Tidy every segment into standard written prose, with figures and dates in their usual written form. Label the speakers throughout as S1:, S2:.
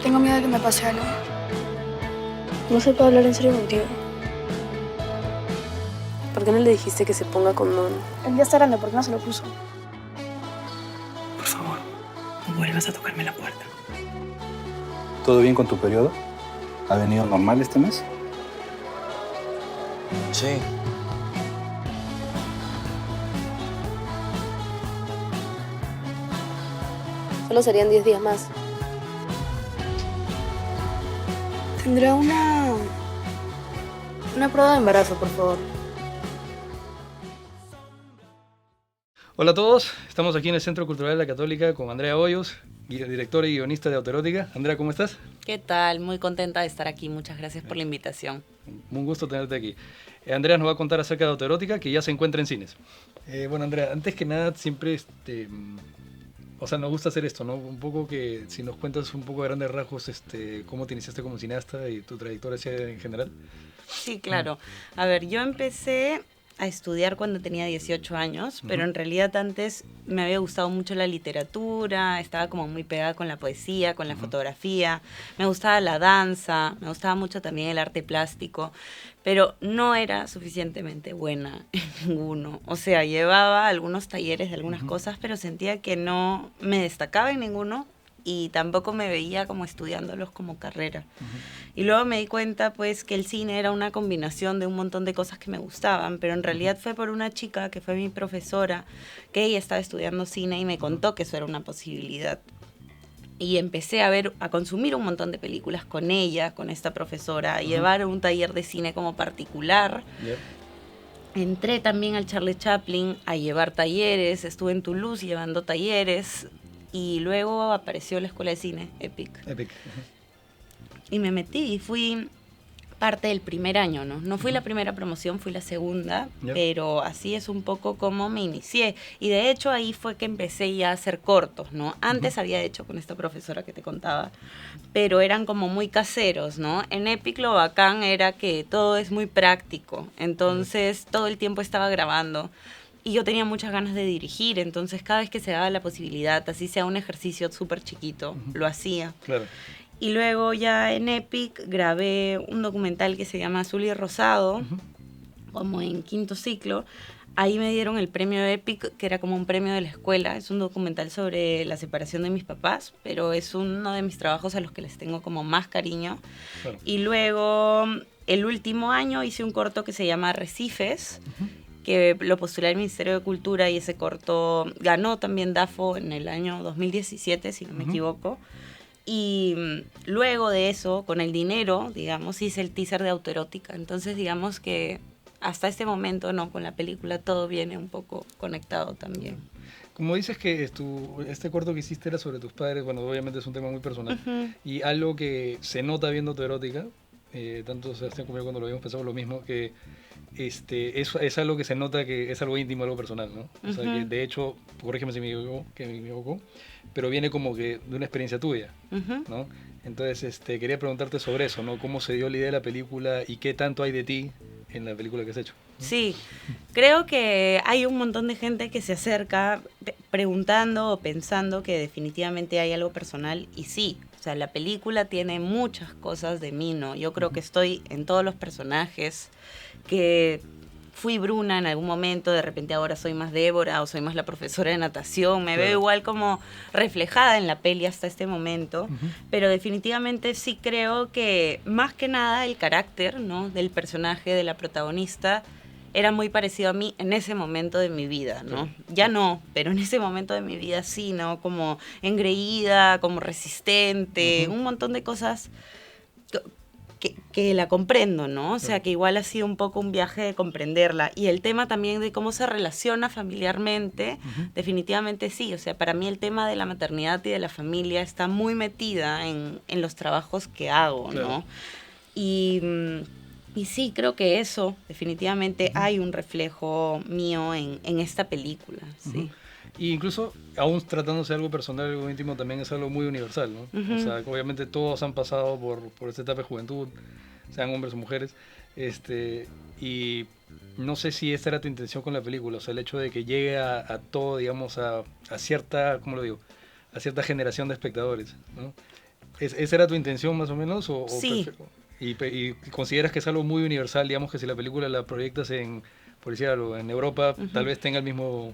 S1: Tengo miedo de que me pase algo.
S2: No se puede hablar en serio contigo.
S3: ¿Por qué no le dijiste que se ponga condón?
S1: El día está grande, ¿por qué no se lo puso?
S4: Por favor, no vuelvas a tocarme la puerta.
S5: ¿Todo bien con tu periodo? ¿Ha venido normal este mes?
S4: Sí.
S3: Solo serían 10 días más.
S1: Tendrá una prueba de embarazo, por favor.
S6: Hola a todos, estamos aquí en el Centro Cultural de la Católica con Andrea Hoyos, directora y guionista de Autoerótica. Andrea, ¿cómo estás?
S7: ¿Qué tal? Muy contenta de estar aquí. Muchas gracias por la invitación.
S6: Un gusto tenerte aquí. Andrea nos va a contar acerca de Autoerótica, que ya se encuentra en cines. Bueno, Andrea, antes que nada, siempre nos gusta hacer esto, ¿no? Un poco que si nos cuentas un poco a grandes rasgos cómo te iniciaste como cineasta y tu trayectoria en general.
S7: Sí, claro. A ver, yo empecé a estudiar cuando tenía 18 años, pero en realidad antes me había gustado mucho la literatura, estaba como muy pegada con la poesía, con la fotografía, me gustaba la danza, me gustaba mucho también el arte plástico, pero no era suficientemente buena en ninguno. O sea, llevaba algunos talleres de algunas cosas, pero sentía que no me destacaba en ninguno y tampoco me veía como estudiándolos como carrera. Y luego me di cuenta pues que el cine era una combinación de un montón de cosas que me gustaban, pero en realidad fue por una chica que fue mi profesora, que ella estaba estudiando cine y me contó que eso era una posibilidad. Y empecé a consumir un montón de películas con ella, con esta profesora, a llevar un taller de cine como particular. Entré también al Charlie Chaplin a llevar talleres, estuve en Toulouse llevando talleres y luego apareció la escuela de cine, EPIC. Y me metí y fui parte del primer año, ¿no? No fui la primera promoción, fui la segunda, pero así es un poco como me inicié. Y de hecho ahí fue que empecé ya a hacer cortos, ¿no? Antes había hecho con esta profesora que te contaba, pero eran como muy caseros, ¿no? En Epic lo bacán era que todo es muy práctico, entonces todo el tiempo estaba grabando. Y yo tenía muchas ganas de dirigir, entonces cada vez que se daba la posibilidad, así sea un ejercicio súper chiquito, lo hacía.
S6: Claro.
S7: Y luego ya en Epic grabé un documental que se llama Azul y Rosado, como en quinto ciclo. Ahí me dieron el premio Epic, que era como un premio de la escuela. Es un documental sobre la separación de mis papás, pero es uno de mis trabajos a los que les tengo como más cariño. Claro. Y luego, el último año hice un corto que se llama Arrecifes, que lo postulé al Ministerio de Cultura y ese corto ganó también DAFO en el año 2017, si no me equivoco. Y luego de eso, con el dinero, digamos, hice el teaser de Autoerótica. Entonces, digamos que hasta este momento, ¿no? Con la película todo viene un poco conectado también.
S6: Como dices que este corto que hiciste era sobre tus padres, bueno, obviamente es un tema muy personal, y algo que se nota viendo Autoerótica, tanto Sebastián como yo cuando lo vimos pensamos lo mismo, que es algo que se nota que es algo íntimo, algo personal, ¿no? O sea, que de hecho, corrígeme si me equivoco, pero viene como que de una experiencia tuya, ¿no? Entonces, quería preguntarte sobre eso, ¿no? ¿Cómo se dio la idea de la película y qué tanto hay de ti en la película que has hecho?
S7: Sí, creo que hay un montón de gente que se acerca preguntando o pensando que definitivamente hay algo personal y sí, o sea, la película tiene muchas cosas de mí, ¿no? Yo creo que estoy en todos los personajes, que fui Bruna en algún momento, de repente ahora soy más Débora o soy más la profesora de natación, me veo igual como reflejada en la peli hasta este momento, pero definitivamente sí creo que más que nada el carácter, ¿no? Del personaje, de la protagonista, era muy parecido a mí en ese momento de mi vida, ¿no? Ya no, pero en ese momento de mi vida sí, ¿no? Como engreída, como resistente, un montón de cosas que la comprendo, ¿no? O sea, que igual ha sido un poco un viaje de comprenderla. Y el tema también de cómo se relaciona familiarmente, definitivamente sí. O sea, para mí el tema de la maternidad y de la familia está muy metida en los trabajos que hago, ¿no? Y sí, creo que eso, definitivamente hay un reflejo mío en esta película, sí.
S6: Y incluso, aún tratándose de algo personal, algo íntimo, también es algo muy universal, ¿no? O sea, obviamente todos han pasado por esta etapa de juventud, sean hombres o mujeres, y no sé si esta era tu intención con la película, o sea, el hecho de que llegue a todo, digamos, a cierta, ¿cómo lo digo?, a cierta generación de espectadores, ¿no? ¿Esa era tu intención más o menos?
S7: Sí.
S6: ¿Y consideras que es algo muy universal, digamos que si la película la proyectas por decir algo, en Europa, tal vez tenga el mismo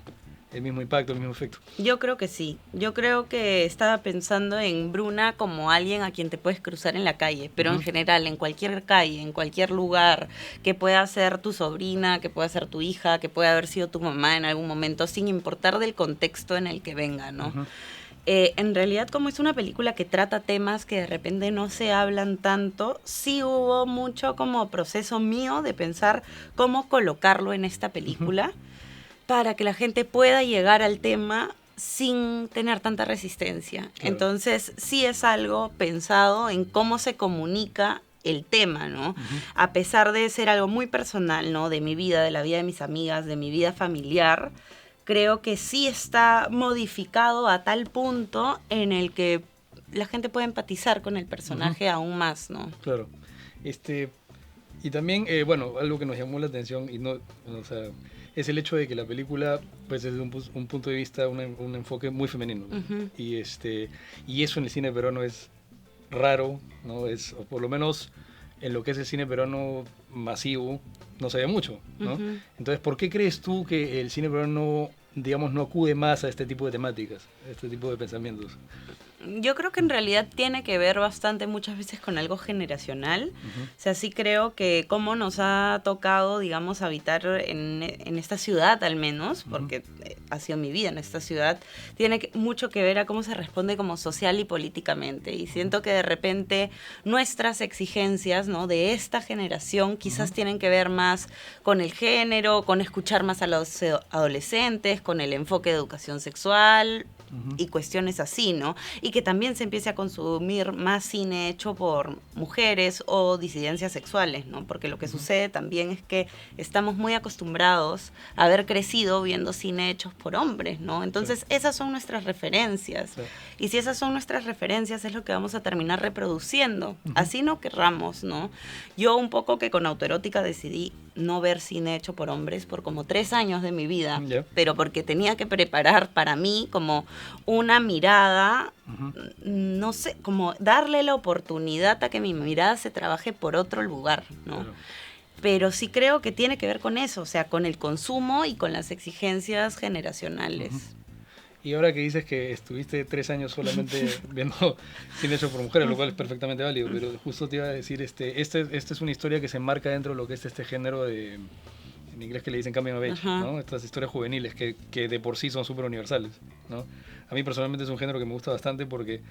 S6: impacto, el mismo efecto?
S7: Yo creo que sí. Yo creo que estaba pensando en Bruna como alguien a quien te puedes cruzar en la calle, pero en general, en cualquier calle, en cualquier lugar, que pueda ser tu sobrina, que pueda ser tu hija, que pueda haber sido tu mamá en algún momento, sin importar del contexto en el que venga, ¿no? En realidad, como es una película que trata temas que de repente no se hablan tanto, sí hubo mucho como proceso mío de pensar cómo colocarlo en esta película para que la gente pueda llegar al tema sin tener tanta resistencia.
S6: Claro.
S7: Entonces, sí es algo pensado en cómo se comunica el tema, ¿no? A pesar de ser algo muy personal, ¿no? De mi vida, de la vida de mis amigas, de mi vida familiar, creo que sí está modificado a tal punto en el que la gente puede empatizar con el personaje aún más, ¿no?
S6: Claro. Y también, bueno, algo que nos llamó la atención o sea, es el hecho de que la película, pues desde un punto de vista, un enfoque muy femenino, ¿no? Y eso en el cine peruano es raro, ¿no? O por lo menos en lo que es el cine peruano masivo, no se ve mucho, ¿no? Entonces, ¿por qué crees tú que el cine peruano, digamos, no acude más a este tipo de temáticas, a este tipo de pensamientos?
S7: Yo creo que en realidad tiene que ver bastante muchas veces con algo generacional. O sea, sí creo que cómo nos ha tocado, digamos, habitar en esta ciudad al menos, porque ha sido mi vida en esta ciudad, tiene mucho que ver a cómo se responde como social y políticamente. Y siento que de repente nuestras exigencias, ¿no? De esta generación quizás tienen que ver más con el género, con escuchar más a los adolescentes, con el enfoque de educación sexual y cuestiones así, ¿no? Y que también se empiece a consumir más cine hecho por mujeres o disidencias sexuales, ¿no? Porque lo que sucede también es que estamos muy acostumbrados a haber crecido viendo cine hechos por hombres, ¿no? Entonces esas son nuestras referencias. Y si esas son nuestras referencias es lo que vamos a terminar reproduciendo. Así no querramos, ¿no? Yo un poco que con Autoerótica decidí no ver cine hecho por hombres por como 3 años de mi vida, pero porque tenía que preparar para mí como una mirada, no sé, como darle la oportunidad a que mi mirada se trabaje por otro lugar, ¿no? Claro. Pero sí creo que tiene que ver con eso, o sea, con el consumo y con las exigencias generacionales.
S6: Y ahora que dices que estuviste 3 años solamente viendo cine hecho por mujeres, lo cual es perfectamente válido, pero justo te iba a decir, esta es una historia que se enmarca dentro de lo que es este género de, en inglés que le dicen coming of age, ¿no? Estas historias juveniles que de por sí son súper universales, ¿no? A mí personalmente es un género que me gusta bastante porque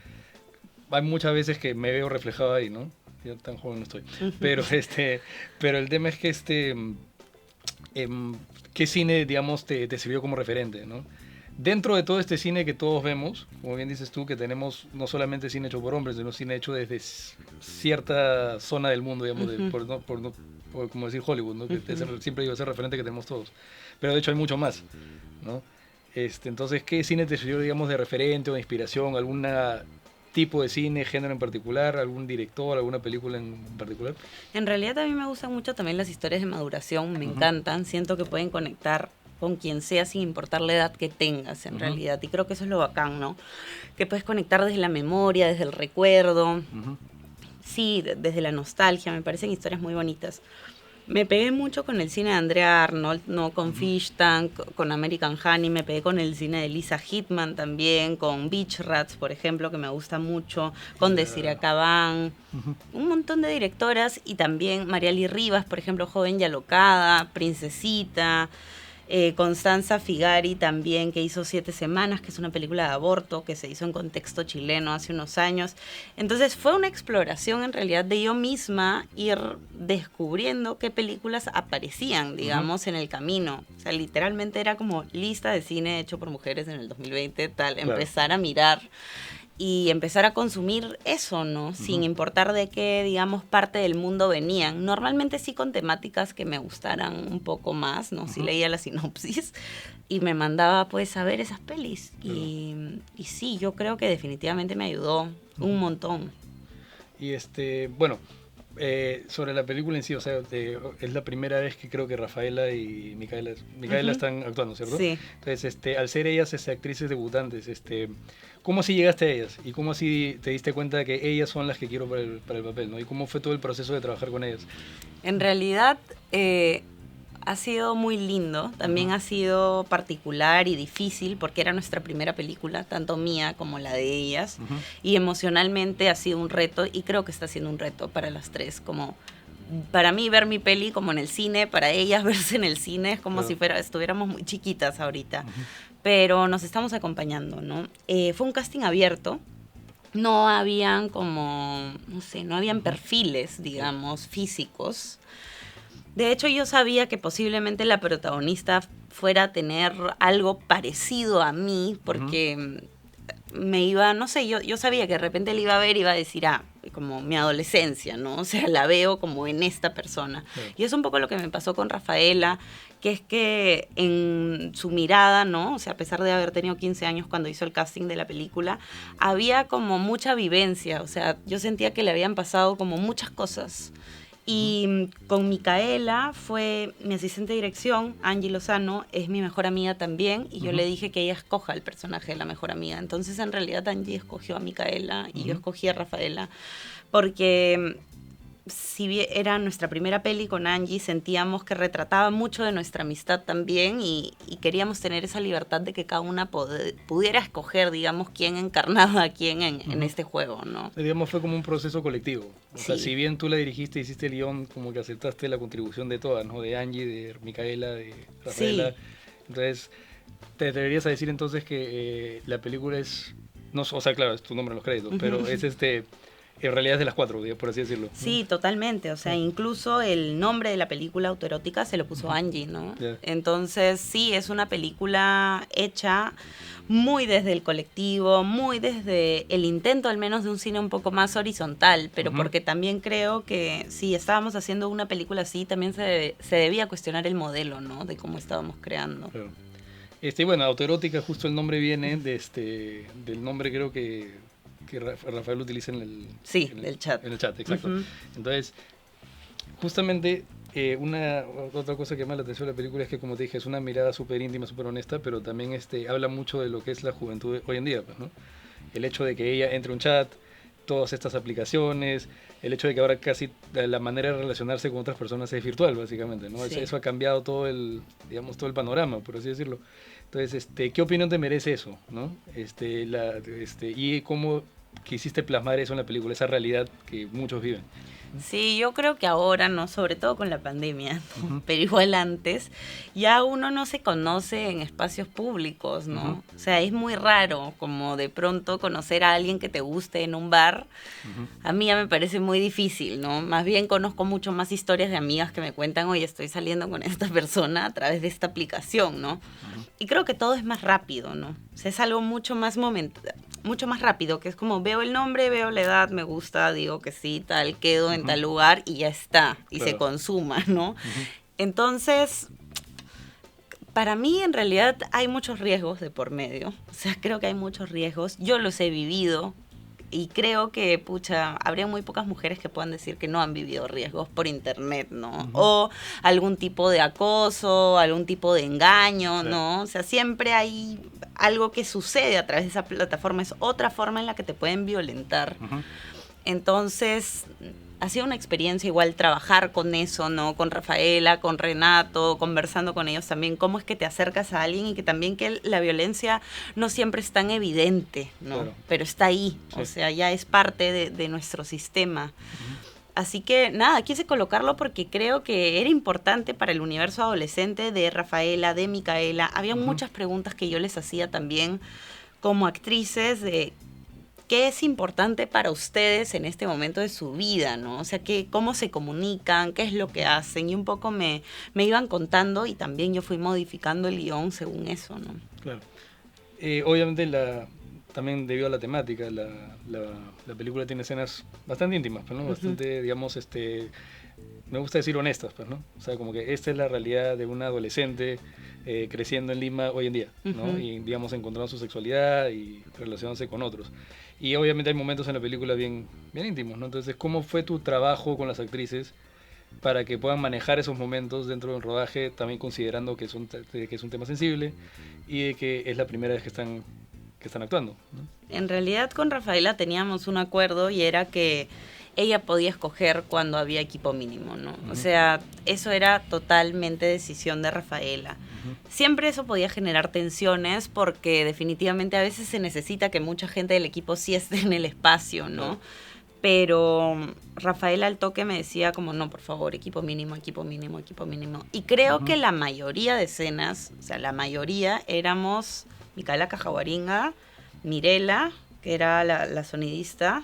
S6: hay muchas veces que me veo reflejado ahí, ¿no? Yo tan joven no estoy. Pero el tema es que ¿qué cine, digamos, te sirvió como referente, ¿no? Dentro de todo este cine que todos vemos, como bien dices tú, que tenemos no solamente cine hecho por hombres, sino cine hecho desde cierta zona del mundo, digamos, por como decir Hollywood, ¿no? Que siempre iba a ser referente que tenemos todos. Pero de hecho hay mucho más, ¿no? Entonces, ¿qué cine te sirvió, digamos, de referente o de inspiración? ¿Algún tipo de cine, género en particular? ¿Algún director, alguna película en particular?
S7: En realidad a mí me gustan mucho también las historias de maduración, me encantan, siento que pueden conectar con quien sea sin importar la edad que tengas en realidad, y creo que eso es lo bacán, ¿no? Que puedes conectar desde la memoria, desde el recuerdo, sí, desde la nostalgia, me parecen historias muy bonitas. Me pegué mucho con el cine de Andrea Arnold, ¿no? Con Fish Tank, con American Honey, me pegué con el cine de Lisa Hitman también, con Beach Rats, por ejemplo, que me gusta mucho, con Desiree Cabán, un montón de directoras, y también Mariali Rivas, por ejemplo, Joven y Alocada, Princesita, Constanza Figari también, que hizo 7 semanas, que es una película de aborto que se hizo en contexto chileno hace unos años. Entonces fue una exploración en realidad de yo misma ir descubriendo qué películas aparecían, digamos, en el camino. O sea, literalmente era como lista de cine hecho por mujeres en el 2020, tal, claro. Empezar a mirar y empezar a consumir eso, ¿no? Sin importar de qué, digamos, parte del mundo venían. Normalmente sí con temáticas que me gustaran un poco más, ¿no? Sí leía la sinopsis y me mandaba, pues, a ver esas pelis. Y sí, yo creo que definitivamente me ayudó un montón.
S6: Y bueno, sobre la película en sí, o sea, es la primera vez que creo que Rafaela y Micaela están actuando, ¿cierto?
S7: Sí.
S6: Entonces, al ser ellas actrices debutantes, ¿Cómo así llegaste a ellas? ¿Y cómo así te diste cuenta de que ellas son las que quiero para el papel, ¿no? ¿Y cómo fue todo el proceso de trabajar con ellas?
S7: En realidad ha sido muy lindo, también ha sido particular y difícil porque era nuestra primera película, tanto mía como la de ellas, y emocionalmente ha sido un reto y creo que está siendo un reto para las tres, como para mí ver mi peli como en el cine, para ellas verse en el cine es como si estuviéramos muy chiquitas ahorita, pero nos estamos acompañando, ¿no? Fue un casting abierto. No habían como, no sé, no habían perfiles, digamos, físicos. De hecho, yo sabía que posiblemente la protagonista fuera a tener algo parecido a mí, porque me iba, no sé, yo sabía que de repente le iba a ver y iba a decir, como mi adolescencia, ¿no? O sea, la veo como en esta persona. Sí. Y es un poco lo que me pasó con Rafaela, que es que en su mirada, ¿no? O sea, a pesar de haber tenido 15 años cuando hizo el casting de la película, había como mucha vivencia, o sea, yo sentía que le habían pasado como muchas cosas. Y con Micaela fue mi asistente de dirección, Angie Lozano, es mi mejor amiga también, y yo le dije que ella escoja el personaje de la mejor amiga. Entonces, en realidad, Angie escogió a Micaela y yo escogí a Rafaela, porque si bien era nuestra primera peli con Angie, sentíamos que retrataba mucho de nuestra amistad también y queríamos tener esa libertad de que cada una pudiera escoger, digamos, quién encarnaba a quién en este juego, ¿no?
S6: Digamos, fue como un proceso colectivo. O sea, si bien tú la dirigiste, hiciste el guión, como que aceptaste la contribución de todas, ¿no? De Angie, de Micaela, de Rafaela. Sí. Entonces, ¿te atreverías a decir entonces que la película es... No, o sea, claro, es tu nombre en los créditos, pero es en realidad es de las cuatro, por así decirlo.
S7: Sí, totalmente. O sea, incluso el nombre de la película autoerótica se lo puso Angie, ¿no? Yeah. Entonces, sí, es una película hecha muy desde el colectivo, muy desde el intento al menos de un cine un poco más horizontal, pero porque también creo que si estábamos haciendo una película así, también se debía cuestionar el modelo, ¿no? De cómo estábamos creando.
S6: Claro. Bueno, autoerótica, justo el nombre viene del nombre, creo que Rafael utiliza en el
S7: chat.
S6: En el chat, exacto. Entonces, justamente, otra cosa que llama la atención de la película es que, como te dije, es una mirada súper íntima, súper honesta, pero también habla mucho de lo que es la juventud hoy en día, pues, ¿no? El hecho de que ella entre a un chat, todas estas aplicaciones, el hecho de que ahora casi la manera de relacionarse con otras personas es virtual, básicamente, ¿no? Sí. Eso ha cambiado todo el panorama, por así decirlo. Entonces, ¿qué opinión te merece eso, no? Y cómo quisiste plasmar eso en la película, esa realidad que muchos viven.
S7: Sí, yo creo que ahora, ¿no? Sobre todo con la pandemia, ¿no? Pero igual antes, ya uno no se conoce en espacios públicos, ¿no? O sea, es muy raro como de pronto conocer a alguien que te guste en un bar. A mí ya me parece muy difícil, ¿no? Más bien conozco mucho más historias de amigas que me cuentan, oye, estoy saliendo con esta persona a través de esta aplicación, ¿no? Y creo que todo es más rápido, ¿no? O sea, es algo mucho más rápido, que es como veo el nombre, veo la edad, me gusta, digo que sí, tal, quedo en tal lugar y ya está, y se consuma, ¿no? Entonces, para mí en realidad hay muchos riesgos de por medio, o sea, creo que hay muchos riesgos, yo los he vivido y creo que, habría muy pocas mujeres que puedan decir que no han vivido riesgos por internet, ¿no? O algún tipo de acoso, algún tipo de engaño, ¿no? O sea, siempre hay algo que sucede a través de esa plataforma, es otra forma en la que te pueden violentar. Entonces, ha sido una experiencia igual trabajar con eso, ¿no? Con Rafaela, con Renato, conversando con ellos también, cómo es que te acercas a alguien y que también que la violencia no siempre es tan evidente, ¿no? Claro. Pero está ahí, o sea, ya es parte de nuestro sistema. Así que nada, quise colocarlo porque creo que era importante para el universo adolescente de Rafaela, de Micaela. Había muchas preguntas que yo les hacía también como actrices de qué es importante para ustedes en este momento de su vida, ¿no? O sea, cómo se comunican, qué es lo que hacen, y un poco me iban contando y también yo fui modificando el guión según eso, ¿no?
S6: Claro. Obviamente también debido a la temática, la película tiene escenas bastante íntimas, ¿no? Bastante, digamos, me gusta decir honestas, pues, ¿no? O sea, como que esta es la realidad de una adolescente creciendo en Lima hoy en día, ¿no? Y, digamos, encontrando su sexualidad y relacionándose con otros. Y obviamente hay momentos en la película bien íntimos, ¿no? Entonces, ¿cómo fue tu trabajo con las actrices para que puedan manejar esos momentos dentro del rodaje, también considerando que es un tema sensible y de que es la primera vez que están están actuando, ¿no?
S7: En realidad con Rafaela teníamos un acuerdo y era que ella podía escoger cuando había equipo mínimo, ¿no? O sea, eso era totalmente decisión de Rafaela. Siempre eso podía generar tensiones porque definitivamente a veces se necesita que mucha gente del equipo sí esté en el espacio, ¿no? Pero Rafaela al toque me decía como, no, por favor, equipo mínimo, equipo mínimo, equipo mínimo. Y creo que la mayoría de escenas, o sea, la mayoría éramos Micaela Cajaguaringa, Mirela, que era la sonidista,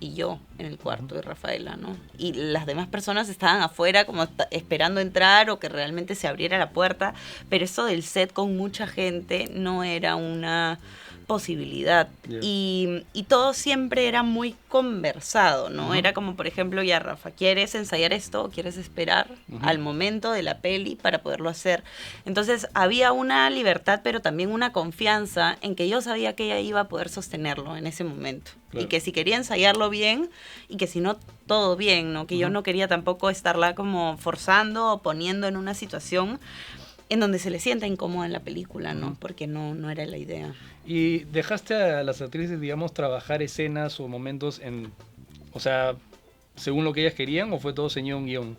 S7: y yo en el cuarto de Rafaela, ¿no? Y las demás personas estaban afuera como esperando entrar o que realmente se abriera la puerta, pero eso del set con mucha gente no era una posibilidad.
S6: Yeah.
S7: Y todo siempre era muy conversado, ¿no? Era como, por ejemplo, ya Rafa, ¿quieres ensayar esto o quieres esperar al momento de la peli para poderlo hacer? Entonces había una libertad, pero también una confianza en que yo sabía que ella iba a poder sostenerlo en ese momento.
S6: Claro.
S7: Y que si quería ensayarlo bien y que si no, todo bien, ¿no? Que yo no quería tampoco estarla como forzando o poniendo en una situación en donde se le sienta incómoda en la película, ¿no? Porque no era la idea.
S6: ¿Y dejaste a las actrices, digamos, trabajar escenas o momentos o sea, según lo que ellas querían, o fue todo ceñido un guión?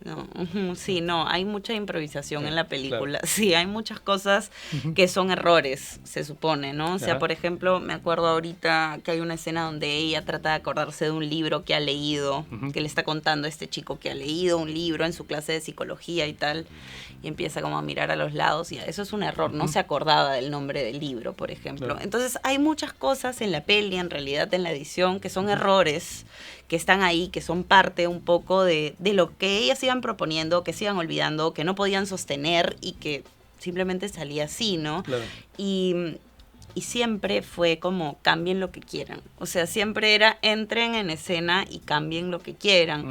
S7: No, sí, no, hay mucha improvisación en la película. Claro. Sí, hay muchas cosas que son errores, se supone, ¿no? O sea, por ejemplo, me acuerdo ahorita que hay una escena donde ella trata de acordarse de un libro que ha leído, que le está contando a este chico que ha leído un libro en su clase de psicología y tal, y empieza como a mirar a los lados, y eso es un error, no se acordaba del nombre del libro, por ejemplo. Claro. Entonces, hay muchas cosas en la peli, en realidad, en la edición, que son errores, que están ahí, que son parte un poco de lo que ellas iban proponiendo, que se iban olvidando, que no podían sostener y que simplemente salía así, ¿no? Claro. Y siempre fue como, cambien lo que quieran. O sea, siempre era, entren en escena y cambien lo que quieran.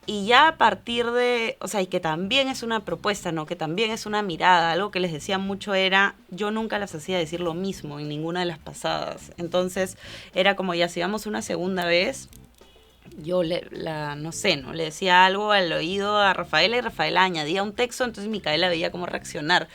S7: Y ya a partir de, o sea, y que también es una propuesta, ¿no? Que también es una mirada. Algo que les decía mucho era, yo nunca las hacía decir lo mismo en ninguna de las pasadas. Entonces, era como, ya si vamos una segunda vez, yo no sé, ¿no? Le decía algo al oído a Rafaela y Rafaela añadía un texto, entonces Micaela veía cómo reaccionar,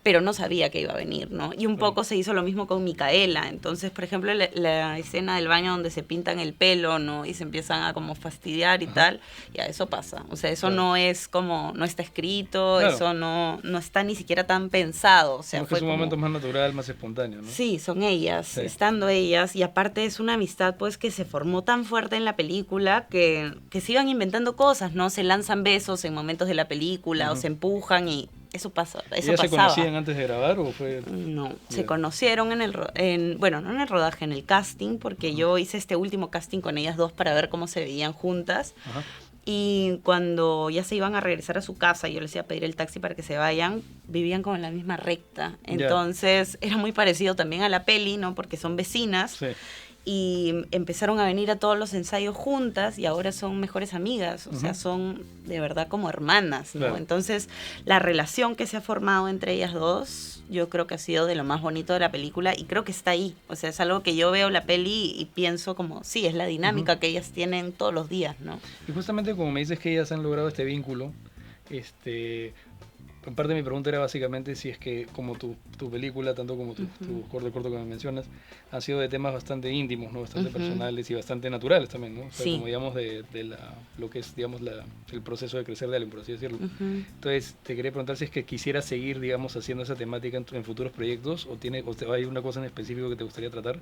S7: pero no sabía que iba a venir, ¿no? Y un poco se hizo lo mismo con Micaela. Entonces, por ejemplo, la escena del baño donde se pintan el pelo, ¿no? Y se empiezan a como fastidiar y tal, ya eso pasa. O sea, eso no es como, no está escrito, eso no está ni siquiera tan pensado. O sea,
S6: fue es un momento más natural, más espontáneo, ¿no?
S7: Sí, son ellas, estando ellas, y aparte es una amistad pues que se formó tan fuerte en la película que se iban inventando cosas, ¿no? Se lanzan besos en momentos de la película o se empujan y eso pasa, eso
S6: ¿Ellas
S7: pasaba.
S6: se conocían antes de grabar o fue...?
S7: No, se conocieron bueno, no en el rodaje, en el casting, porque yo hice este último casting con ellas dos para ver cómo se veían juntas. Y cuando ya se iban a regresar a su casa, yo les iba a pedir el taxi para que se vayan, vivían como en la misma recta. Entonces, era muy parecido también a la peli, ¿no? Porque son vecinas. Sí. Y empezaron a venir a todos los ensayos juntas y ahora son mejores amigas, o sea, son de verdad como hermanas, ¿no? Claro. Entonces, la relación que se ha formado entre ellas dos, yo creo que ha sido de lo más bonito de la película y creo que está ahí, o sea, es algo que yo veo la peli y pienso como, sí, es la dinámica que ellas tienen todos los días, ¿no?
S6: Y justamente como me dices que ellas han logrado este vínculo, en parte mi pregunta era básicamente si es que como tu película, tanto como tu corto que me mencionas, han sido de temas bastante íntimos, ¿no? Bastante personales y bastante naturales también, ¿no? O sea, como digamos de lo que es, digamos, el proceso de crecer de alguien, por así decirlo. Entonces, te quería preguntar si es que quisieras seguir, digamos, haciendo esa temática en futuros proyectos o hay una cosa en específico que te gustaría tratar.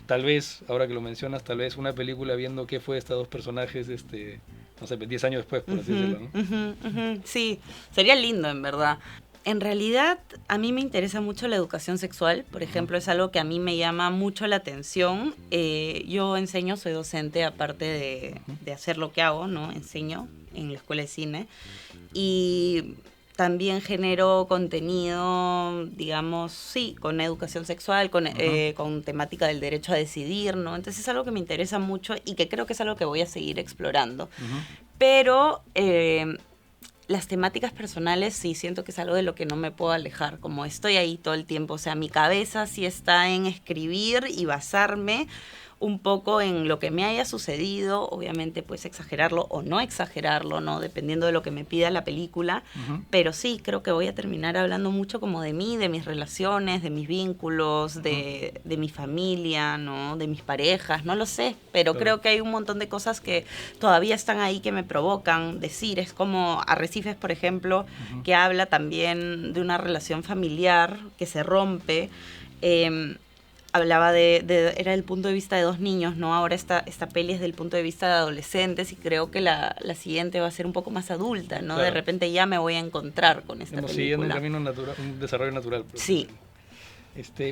S6: Tal vez, ahora que lo mencionas, tal vez una película viendo qué fue estos dos personajes, no sé, 10 años después, por así decirlo, ¿no?
S7: Sí, sería lindo, en verdad. En realidad, a mí me interesa mucho la educación sexual, por ejemplo, es algo que a mí me llama mucho la atención. Yo enseño, soy docente, aparte de hacer lo que hago, ¿no? Enseño en la escuela de cine y también genero contenido, digamos, sí, con educación sexual, con temática del derecho a decidir, ¿no? Entonces es algo que me interesa mucho y que creo que es algo que voy a seguir explorando. Pero las temáticas personales sí siento que es algo de lo que no me puedo alejar, como estoy ahí todo el tiempo, o sea, mi cabeza sí está en escribir y basarme un poco en lo que me haya sucedido, obviamente pues exagerarlo o no exagerarlo, ¿no? Dependiendo de lo que me pida la película, pero sí, creo que voy a terminar hablando mucho como de mí, de mis relaciones, de mis vínculos, de mi familia, ¿no? De mis parejas, no lo sé, pero creo que hay un montón de cosas que todavía están ahí que me provocan decir, es como Arrecifes, por ejemplo, que habla también de una relación familiar que se rompe, hablaba era el punto de vista de dos niños, ¿no? Ahora esta peli es del punto de vista de adolescentes y creo que la siguiente va a ser un poco más adulta, ¿no?
S6: Claro.
S7: De repente ya me voy a encontrar con esta película.
S6: Siguiendo un camino natural, un desarrollo natural.
S7: Sí.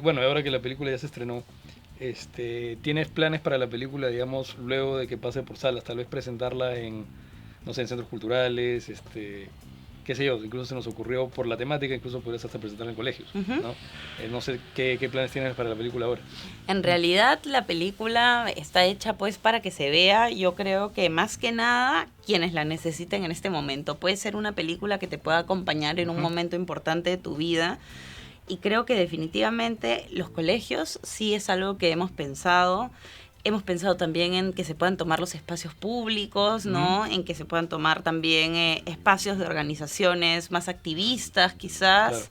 S6: Bueno, ahora que la película ya se estrenó, ¿tienes planes para la película, digamos, luego de que pase por salas? Tal vez presentarla en, no sé, en centros culturales, qué sé yo, incluso se nos ocurrió por la temática, incluso podrías hasta presentarla en colegios, ¿no? No sé qué planes tienes para la película ahora.
S7: En realidad la película está hecha pues para que se vea, yo creo que más que nada quienes la necesiten en este momento. Puede ser una película que te pueda acompañar en un momento importante de tu vida y creo que definitivamente los colegios sí es algo que hemos pensado. Hemos pensado también en que se puedan tomar los espacios públicos, ¿no? En que se puedan tomar también espacios de organizaciones más activistas, quizás.
S6: Claro.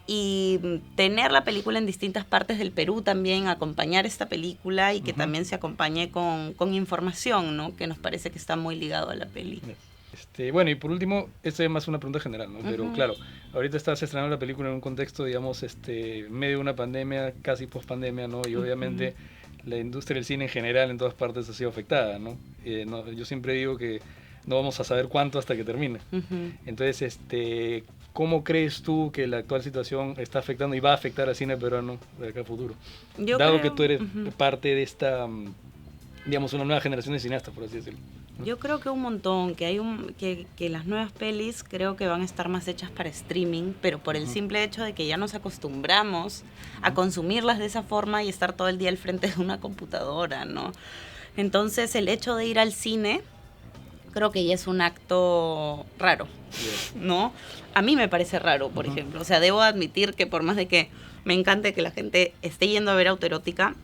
S7: Y tener la película en distintas partes del Perú también, acompañar esta película y que también se acompañe con información, ¿no? Que nos parece que está muy ligado a la peli.
S6: Bueno, y por último, esto es más una pregunta general, ¿no? Pero claro, ahorita estás estrenando la película en un contexto, digamos, medio de una pandemia, casi post-pandemia, ¿no? Y obviamente la industria del cine en general en todas partes ha sido afectada, ¿no? Yo siempre digo que no vamos a saber cuánto hasta que termine. Entonces, ¿cómo crees tú que la actual situación está afectando y va a afectar al cine peruano de acá a futuro? Dado que tú eres parte de esta, digamos, una nueva generación de cineastas, por así decirlo.
S7: Yo creo que un montón, que las nuevas pelis creo que van a estar más hechas para streaming, pero por el simple hecho de que ya nos acostumbramos a consumirlas de esa forma y estar todo el día al frente de una computadora, ¿no? Entonces el hecho de ir al cine creo que ya es un acto raro, ¿no? A mí me parece raro, por ejemplo. O sea, debo admitir que por más de que me encante que la gente esté yendo a ver Autoerótica,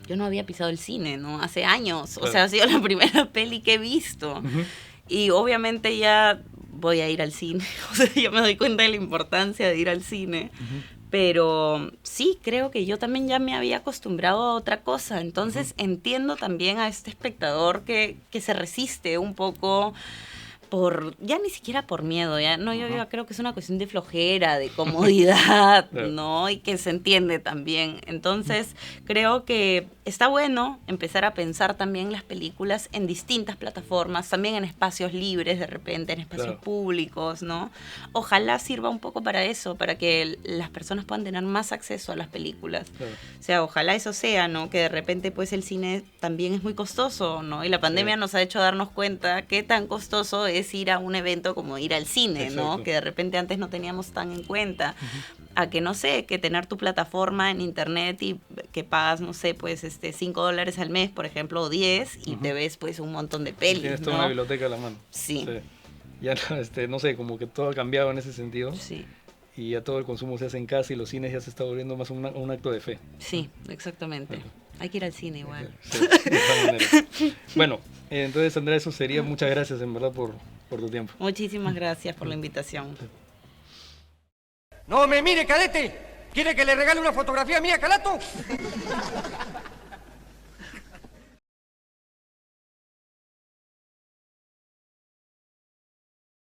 S7: yo no había pisado el cine, ¿no? Hace años. Claro. O sea, ha sido la primera peli que he visto. Y obviamente ya voy a ir al cine. O sea, ya me doy cuenta de la importancia de ir al cine. Pero sí, creo que yo también ya me había acostumbrado a otra cosa. Entonces entiendo también a este espectador que se resiste un poco ya ni siquiera por miedo, ya no, yo creo que es una cuestión de flojera, de comodidad, ¿no? Y que se entiende también. Entonces, creo que está bueno empezar a pensar también las películas en distintas plataformas, también en espacios libres de repente, en espacios públicos, ¿no? Ojalá sirva un poco para eso, para que las personas puedan tener más acceso a las películas. O sea, ojalá eso sea, ¿no? Que de repente, pues, el cine también es muy costoso, ¿no? Y la pandemia nos ha hecho darnos cuenta qué tan costoso es ir a un evento como ir al cine, ¿no? Que de repente antes no teníamos tan en cuenta. A que, no sé, que tener tu plataforma en internet y que pagas, no sé, pues $5 al mes, por ejemplo, o 10, y te ves pues un montón de pelis,
S6: tienes toda una biblioteca a la mano.
S7: Sí.
S6: Ya no sé, como que todo ha cambiado en ese sentido.
S7: Sí.
S6: Y ya todo el consumo se hace en casa y los cines ya se está volviendo más un acto de fe.
S7: Sí, exactamente. Hay que ir al cine igual.
S6: Sí, de esta manera. Bueno, entonces, Andrea, eso sería. Muchas gracias, en verdad, por tu tiempo.
S7: Muchísimas gracias por la invitación.
S8: No me mire, cadete. ¿Quiere que le regale una fotografía mía, Calato?